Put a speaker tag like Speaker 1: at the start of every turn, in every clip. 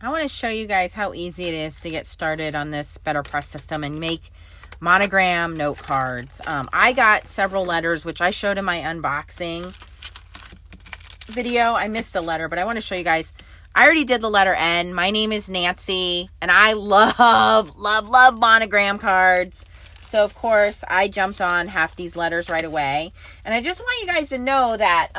Speaker 1: I want to show you guys how easy it is to get started on this BetterPress system and make monogram note cards. I got several letters, which I showed in my unboxing video. I missed a letter, but I want to show you guys. I already did the letter N. My name is Nancy, and I love monogram cards. So, of course, I jumped on half these letters right away. And I just want you guys to know that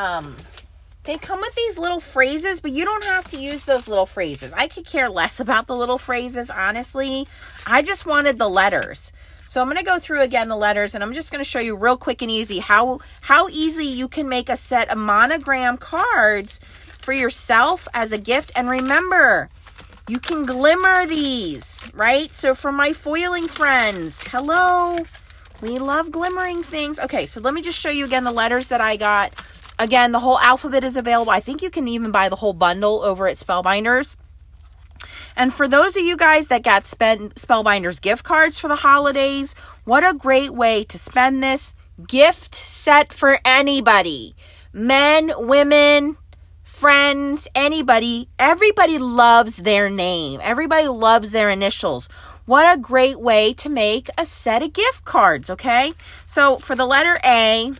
Speaker 1: they come with these little phrases, but you don't have to use those little phrases. I could care less about the little phrases, honestly. I just wanted the letters. So I'm going to go through again the letters, and I'm just going to show you real quick and easy how easy you can make a set of monogram cards for yourself as a gift. And remember, you can glimmer these, right? So for my foiling friends, hello. We love glimmering things. Okay, so let me just show you again the letters that I got. Again, the whole alphabet is available. I think you can even buy the whole bundle over at Spellbinders. And for those of you guys that got Spellbinders gift cards for the holidays, what a great way to spend this gift set for anybody. Men, women, friends, anybody. Everybody loves their name. Everybody loves their initials. What a great way to make a set of gift cards, okay? So for the letter A,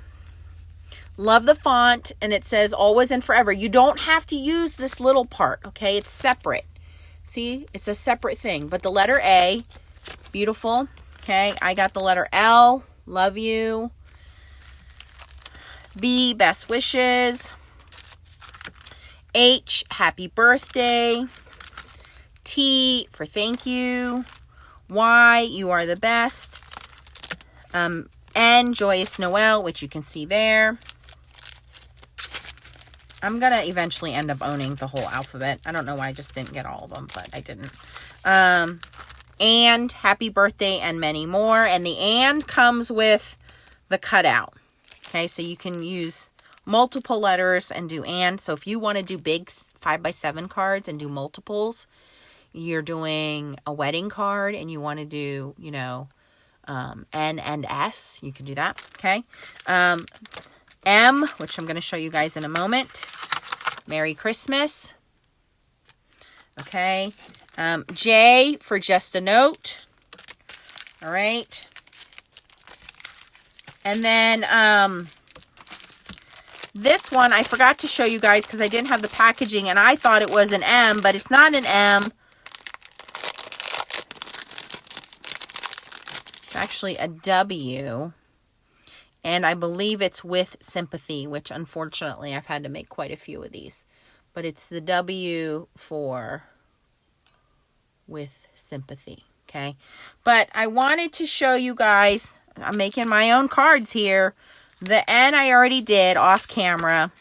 Speaker 1: love the font, and it says always and forever. You don't have to use this little part, okay? It's separate. See, it's a separate thing. But the letter A, beautiful, okay? I got the letter L, love you. B, best wishes. H, happy birthday. T, for thank you. Y, you are the best. N, joyous Noel, which you can see there. I'm going to eventually end up owning the whole alphabet. I don't know why I just didn't get all of them, but I didn't. And happy birthday and many more. And the and comes with the cutout. Okay, so you can use multiple letters and do and. So if you want to do big 5x7 cards and do multiples, you're doing a wedding card and you want to do, you know, N and S, you can do that. Okay. M, which I'm going to show you guys in a moment. Merry Christmas. Okay. J for just a note. All right. And then this one, I forgot to show you guys because I didn't have the packaging and I thought it was an M, but it's not an M. It's actually a W. And I believe it's with sympathy, which unfortunately I've had to make quite a few of these. But it's the W for with sympathy, okay? But I wanted to show you guys, I'm making my own cards here. The N I already did off camera.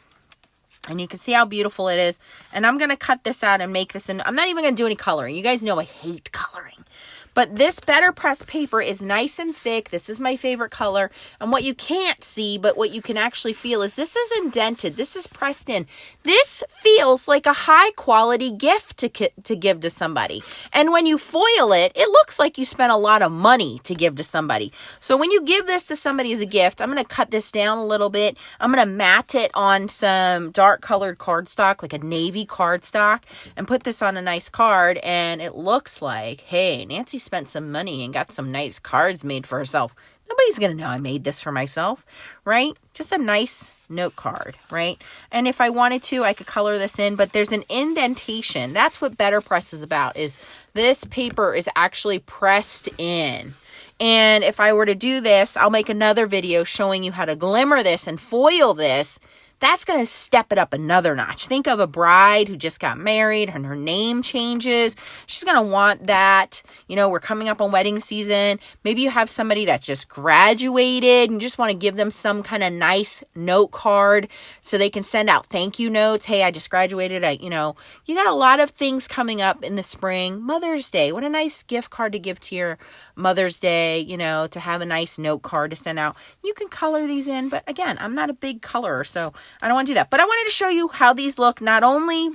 Speaker 1: And you can see how beautiful it is. And I'm going to cut this out and make this, I'm not even going to do any coloring. You guys know I hate coloring. But this BetterPress paper is nice and thick. This is my favorite color. And what you can't see, but what you can actually feel is this is indented. This is pressed in. This feels like a high quality gift to give to somebody. And when you foil it, it looks like you spent a lot of money to give to somebody. So when you give this to somebody as a gift, I'm going to cut this down a little bit. I'm going to mat it on some dark colored cardstock, like a navy cardstock, and put this on a nice card. And it looks like, hey, Nancy spent some money and got some nice cards made for herself. Nobody's going to know I made this for myself, right? Just a nice note card, right? And if I wanted to, I could color this in, but there's an indentation. That's what BetterPress is about, is this paper is actually pressed in. And if I were to do this, I'll make another video showing you how to glimmer this and foil this. That's going to step it up another notch. Think of a bride who just got married and her name changes. She's going to want that. You know, we're coming up on wedding season. Maybe you have somebody that just graduated and you just want to give them some kind of nice note card so they can send out thank you notes. Hey, I just graduated. You got a lot of things coming up in the spring. Mother's Day. What a nice gift card to give to your Mother's Day, to have a nice note card to send out. You can color these in, but again, I'm not a big colorer, so I don't want to do that. But I wanted to show you how these look not only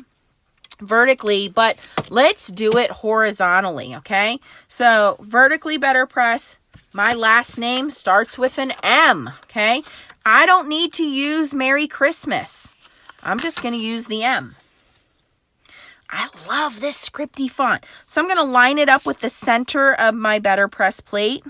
Speaker 1: vertically, but let's do it horizontally, okay? So vertically BetterPress, my last name starts with an M, okay? I don't need to use Merry Christmas. I'm just going to use the M. I love this scripty font. So I'm going to line it up with the center of my BetterPress plate.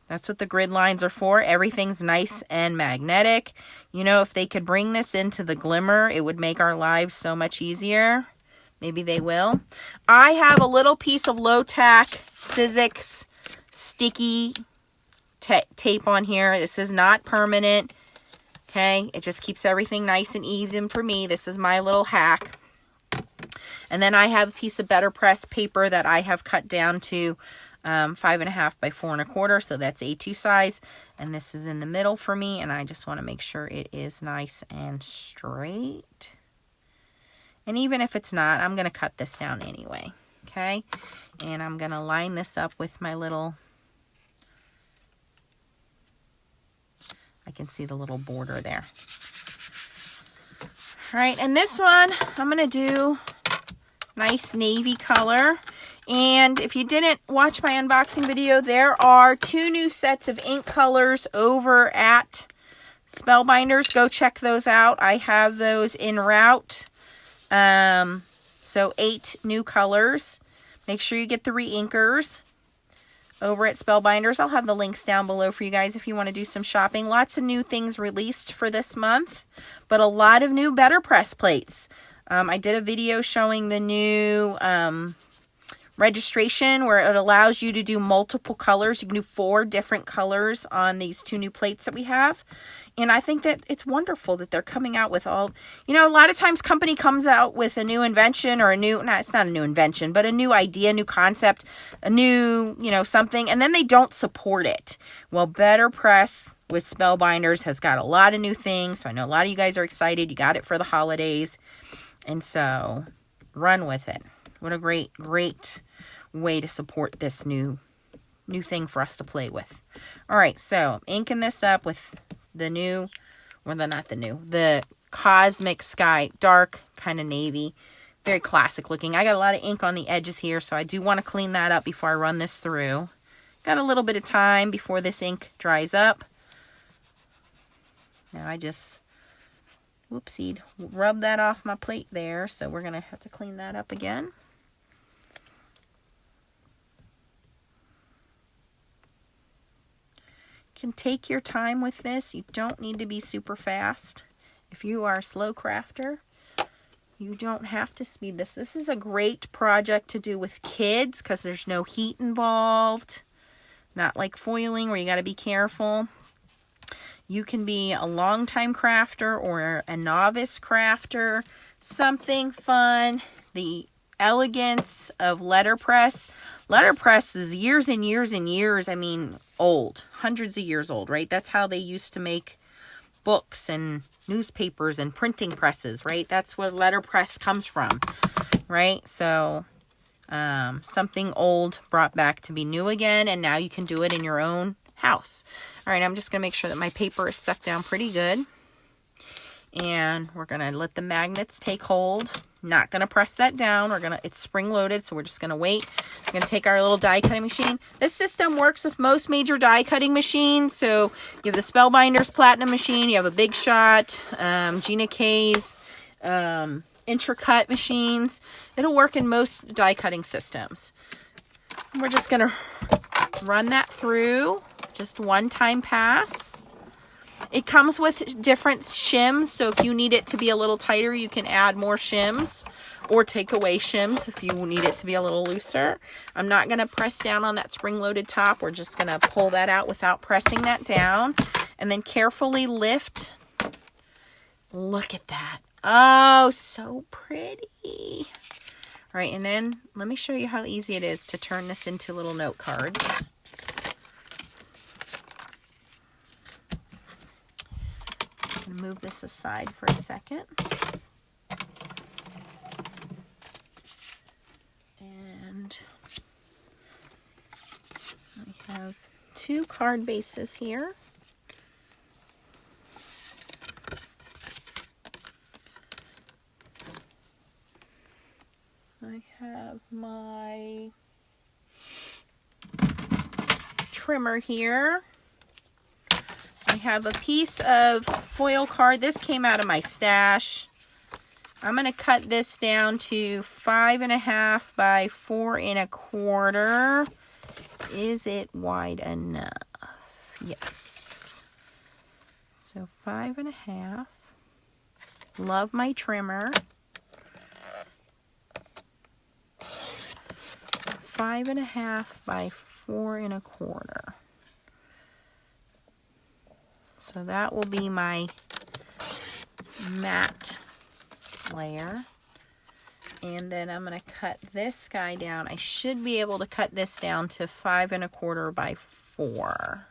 Speaker 1: That's what the grid lines are for. Everything's nice and magnetic. You know, if they could bring this into the Glimmer, it would make our lives so much easier. Maybe they will. I have a little piece of low-tack Sizzix sticky tape on here. This is not permanent. Okay, it just keeps everything nice and even for me. This is my little hack. And then I have a piece of BetterPress paper that I have cut down to 5.5 by 4.25, so that's A2 size. And this is in the middle for me, and I just want to make sure it is nice and straight. And even if it's not, I'm going to cut this down anyway. Okay, and I'm going to line this up with my little, I can see the little border there. All right, and this one, I'm going to do nice navy color. And if you didn't watch my unboxing video, there are 2 new sets of ink colors over at Spellbinders. Go check those out. I have those en route. So 8 new colors. Make sure you get the reinkers over at Spellbinders. I'll have the links down below for you guys if you want to do some shopping. Lots of new things released for this month, but a lot of new BetterPress plates. I did a video showing the new registration where it allows you to do multiple colors. You can do 4 different colors on these 2 new plates that we have. And I think that it's wonderful that they're coming out with all, you know, a lot of times company comes out with a new invention or a new, no, it's not a new invention, but a new idea, new concept, a new, you know, something, and then they don't support it. Well, BetterPress with Spellbinders has got a lot of new things. So I know a lot of you guys are excited. You got it for the holidays. And so run with it. What a great, great way to support this new thing for us to play with. All right, so inking this up with the new, or the Cosmic Sky, dark kind of navy, very classic looking. I got a lot of ink on the edges here, so I do want to clean that up before I run this through. Got a little bit of time before this ink dries up. Now I just, whoopsied, rub that off my plate there, so we're going to have to clean that up again. Can take your time with this. You don't need to be super fast. If you are a slow crafter, you don't have to speed this. This is a great project to do with kids because there's no heat involved. Not like foiling where you got to be careful. You can be a long-time crafter or a novice crafter. Something fun. The elegance of letterpress. Letterpress is years and years and years, I mean, old. Hundreds of years old, right? That's how they used to make books and newspapers and printing presses, right? That's where letterpress comes from, right? So, something old brought back to be new again, and now you can do it in your own house. All right, I'm just going to make sure that my paper is stuck down pretty good. And we're going to let the magnets take hold. Not going to press that down. It's spring loaded, so we're just going to wait. We're going to take our little die cutting machine. This system works with most major die cutting machines. So you have the Spellbinders Platinum machine. You have a Big Shot, Gina K's, Intracut machines. It'll work in most die cutting systems. We're just going to run that through. Just one time pass. It comes with different shims, so if you need it to be a little tighter, you can add more shims or take away shims if you need it to be a little looser. I'm not going to press down on that spring-loaded top. We're just going to pull that out without pressing that down and then carefully lift. Look at that. Oh, so pretty. All right, and then let me show you how easy it is to turn this into little note cards. I'm going to move this aside for a second. And I have 2 card bases here. I have my trimmer here. I have a piece of foil card. This came out of my stash. I'm going to cut this down to 5.5 by 4 1/4. Is it wide enough? Yes. So 5.5. Love my trimmer. 5.5 by 4 1/4. So that will be my matte layer. And then I'm going to cut this guy down. I should be able to cut this down to 5 1/4 by 4.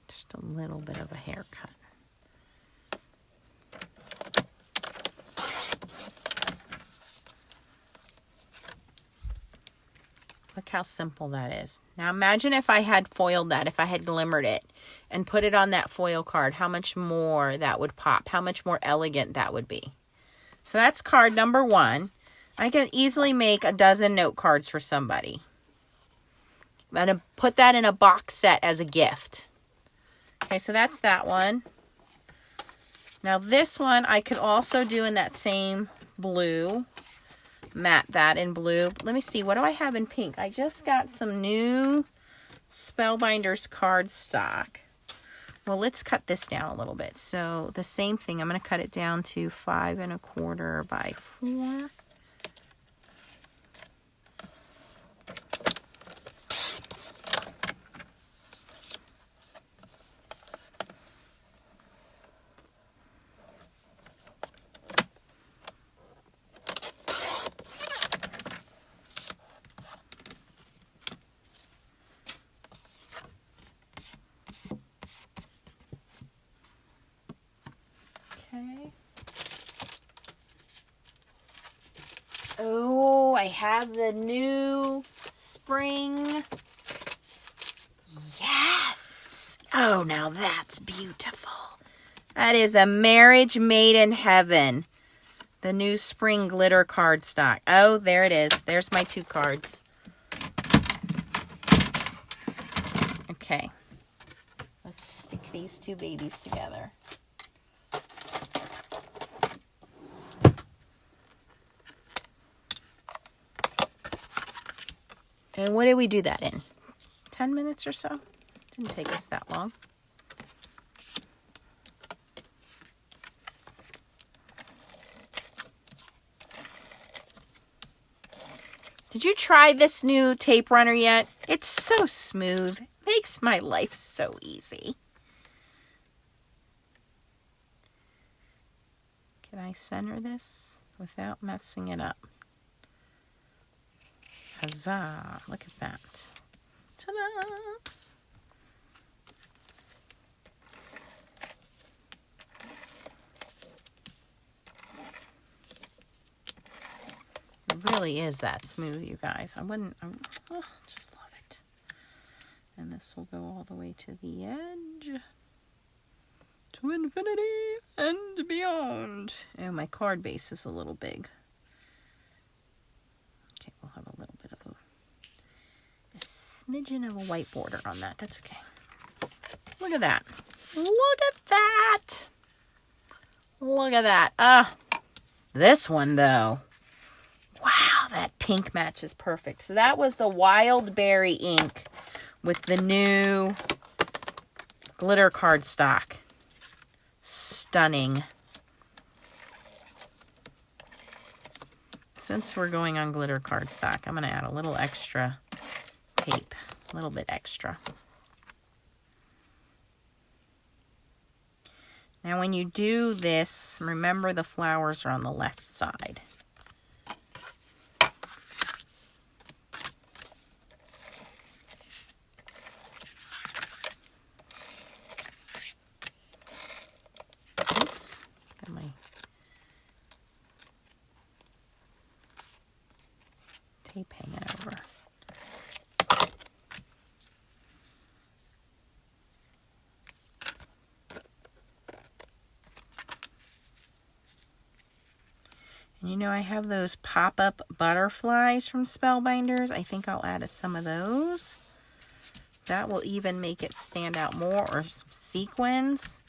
Speaker 1: Just a little bit of a haircut. Look how simple that is. Now imagine if I had foiled that, if I had glimmered it and put it on that foil card, how much more that would pop, how much more elegant that would be. So that's card number 1. I can easily make a dozen note cards for somebody. I'm going to put that in a box set as a gift. Okay, so that's that one. Now this one I could also do in that same blue. Matte that in blue. Let me see, what do I have in pink? I just got some new Spellbinders cardstock. Well, let's cut this down a little bit. So the same thing, I'm going to cut it down to 5 1/4 by 4. Okay. Oh, I have the new spring. Yes. Oh, now that's beautiful. That is a marriage made in heaven. The new spring glitter cardstock. Oh, there it is. There's my 2 cards. Okay. Let's stick these 2 babies together. And what did we do that in? 10 minutes or so? Didn't take us that long. Did you try this new tape runner yet? It's so smooth. Makes my life so easy. Can I center this without messing it up? Huzzah! Look at that. Ta-da! It really is that smooth, you guys. Just love it. And this will go all the way to the edge. To infinity and beyond. Oh, my card base is a little big. Okay, we'll have a little bit of a smidgen of a white border on that. That's okay. Look at that. Look at that. Look at that. This one, though. Wow, that pink matches perfect. So that was the Wild Berry ink with the new glitter cardstock. Stunning. Since we're going on glitter cardstock, I'm going to add a little extra tape. A little bit extra. Now when you do this, remember the flowers are on the left side. Oops, got my tape hanging over. And you know, I have those pop-up butterflies from Spellbinders. I think I'll add some of those. That will even make it stand out more, or some sequins.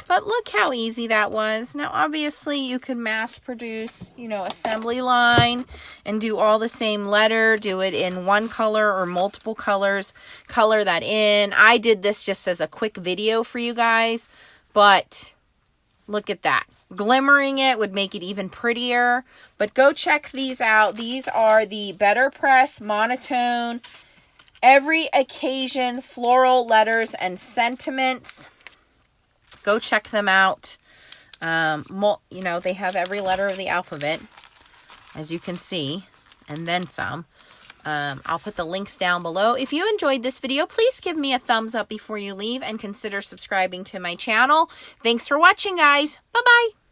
Speaker 1: But look how easy that was. Now, obviously, you could mass produce, you know, assembly line and do all the same letter. Do it in one color or multiple colors. Color that in. I did this just as a quick video for you guys. But look at that. Glimmering it would make it even prettier. But go check these out. These are the Betterpress Monotone Every Occasion Floral Letters and Sentiments. Go check them out. You know, they have every letter of the alphabet, as you can see, and then some. I'll put the links down below. If you enjoyed this video, please give me a thumbs up before you leave and consider subscribing to my channel. Thanks for watching, guys. Bye-bye.